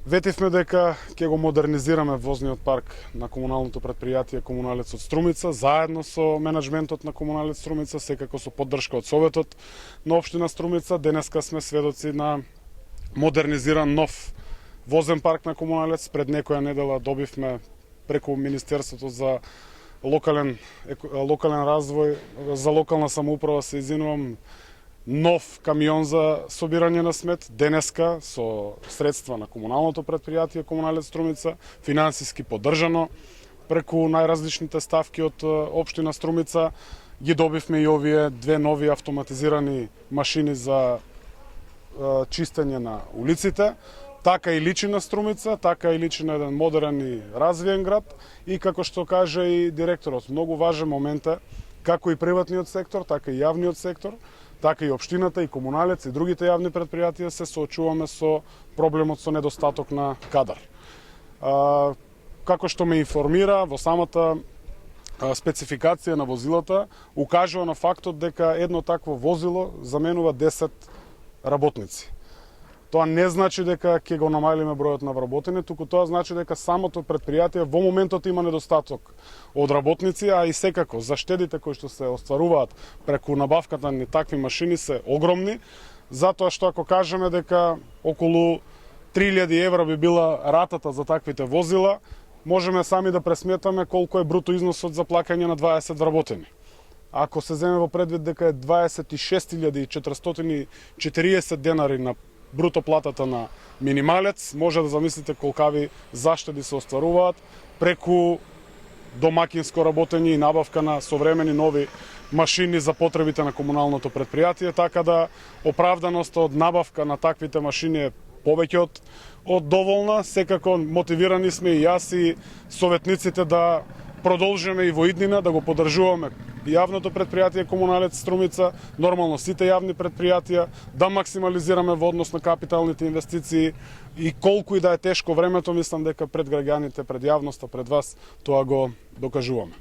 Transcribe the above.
Ветивме дека ќе го модернизираме возниот парк на комуналното предпријатие Комуналец од Струмица, заедно со менаџментот на Комуналец Струмица, секако со поддршка од Советот на општина Струмица. Денеска сме сведоци на модернизиран нов возен парк на Комуналец. Пред некоја недела добивме преку Министерството за локален развој, за локална самоуправа се извинувам, нов камион за собирање на смет. Денеска со средства на комуналното предпријатие Комуналец Струмица, финансиски поддржано преку најразличните ставки од општина Струмица, ги добивме и овие две нови автоматизирани машини за чистење на улиците. Така и личи на Струмица, така и личи на еден модерен и развиен град. И како што каже и директорот, многу важен момент е како и приватниот сектор, така и јавниот сектор, така и општината, и Комуналец, и другите јавни предпријатија се соочуваме со проблемот со недостаток на кадар. Како што ме информира, во самата спецификација на возилата укажува на фактот дека едно такво возило заменува 10 работници. Тоа не значи дека ќе го намалиме бројот на вработени, туку тоа значи дека самото предпријатие во моментот има недостаток од работници, а и секако заштедите кои што се остваруваат преку набавката на такви машини се огромни, затоа што ако кажеме дека околу 3000 евра би била ратата за таквите возила, можеме сами да пресметаме колку е бруто износот за плаќање на 20 вработени. Ако се земе во предвид дека е 26.440 денари на бруто платата на минималец, може да замислите колкави заштеди се остваруваат преку домакинско работење и набавка на современи нови машини за потребите на комуналното предпријатие, така да оправданоста од набавка на таквите машини е повеќе од доволна. Секако мотивирани сме и јас и советниците да продолжиме и во иднина да го поддржуваме јавното предпријатие Комуналец Струмица, нормално сите јавни предпријатија, да максимализираме во однос на капиталните инвестиции и колку и да е тешко времето, мислам дека пред граѓаните, пред јавноста, пред вас, тоа го докажуваме.